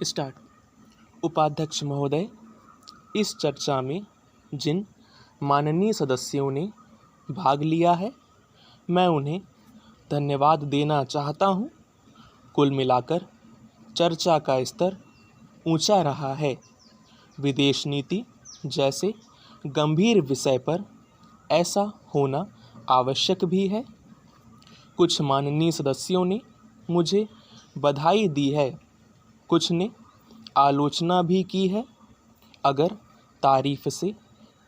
Start. उपाध्यक्ष महोदय, इस चर्चा में जिन माननीय सदस्यों ने भाग लिया है, मैं उन्हें धन्यवाद देना चाहता हूं। कुल मिलाकर चर्चा का स्तर ऊंचा रहा है। विदेश नीति जैसे गंभीर विषय पर ऐसा होना आवश्यक भी है। कुछ माननीय सदस्यों ने मुझे बधाई दी है, कुछ ने आलोचना भी की है। अगर तारीफ से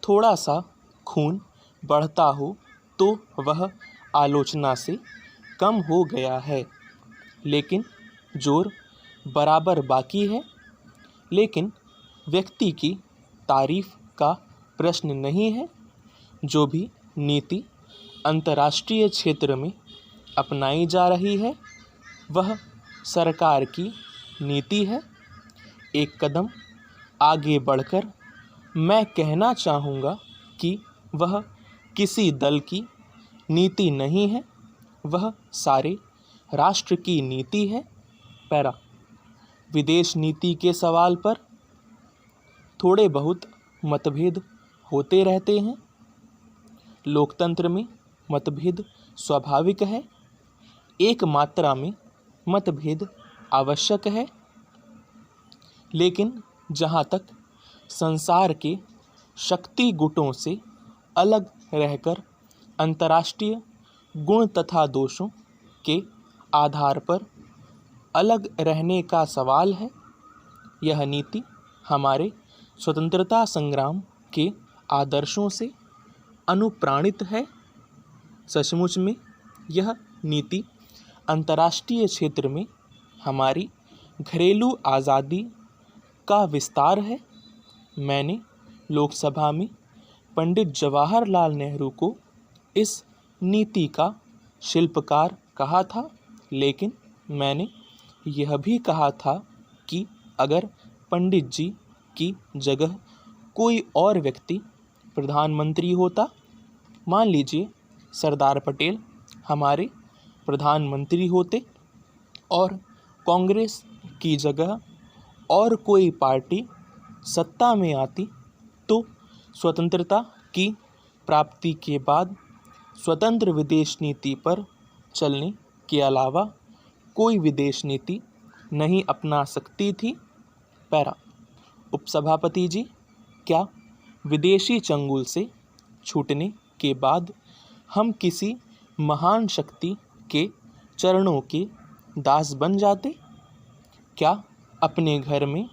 थोड़ा सा खून बढ़ता हो तो वह आलोचना से कम हो गया है, लेकिन जोर बराबर बाकी है। लेकिन व्यक्ति की तारीफ का प्रश्न नहीं है। जो भी नीति अंतर्राष्ट्रीय क्षेत्र में अपनाई जा रही है वह सरकार की नीति है। एक कदम आगे बढ़कर मैं कहना चाहूँगा कि वह किसी दल की नीति नहीं है, वह सारे राष्ट्र की नीति है। पैरा। विदेश नीति के सवाल पर थोड़े बहुत मतभेद होते रहते हैं। लोकतंत्र में मतभेद स्वाभाविक है। एक मात्रा में मतभेद आवश्यक है, लेकिन जहाँ तक संसार के शक्ति गुटों से अलग रहकर अंतर्राष्ट्रीय गुण तथा दोषों के आधार पर अलग रहने का सवाल है, यह नीति हमारे स्वतंत्रता संग्राम के आदर्शों से अनुप्राणित है। सचमुच में यह नीति अंतर्राष्ट्रीय क्षेत्र में हमारी घरेलू आज़ादी का विस्तार है। मैंने लोकसभा में पंडित जवाहरलाल नेहरू को इस नीति का शिल्पकार कहा था, लेकिन मैंने यह भी कहा था कि अगर पंडित जी की जगह कोई और व्यक्ति प्रधानमंत्री होता, मान लीजिए सरदार पटेल हमारे प्रधानमंत्री होते और कांग्रेस की जगह और कोई पार्टी सत्ता में आती, तो स्वतंत्रता की प्राप्ति के बाद स्वतंत्र विदेश नीति पर चलने के अलावा कोई विदेश नीति नहीं अपना सकती थी। पैरा। उपसभापति जी, क्या विदेशी चंगुल से छूटने के बाद हम किसी महान शक्ति के चरणों के दास बन जाते? क्या अपने घर में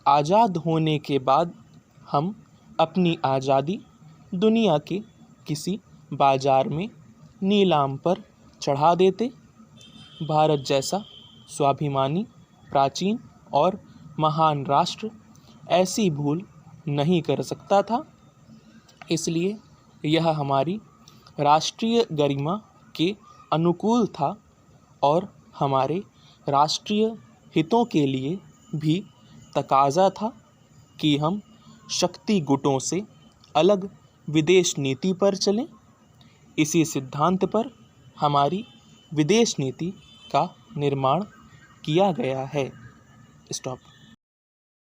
आज़ाद होने के बाद हम अपनी आज़ादी दुनिया के किसी बाजार में नीलाम पर चढ़ा देते? भारत जैसा स्वाभिमानी, प्राचीन और महान राष्ट्र ऐसी भूल नहीं कर सकता था। इसलिए यह हमारी राष्ट्रीय गरिमा के अनुकूल था और हमारे राष्ट्रीय हितों के लिए भी तकाज़ा था कि हम शक्ति गुटों से अलग विदेश नीति पर चलें। इसी सिद्धांत पर हमारी विदेश नीति का निर्माण किया गया है। स्टॉप।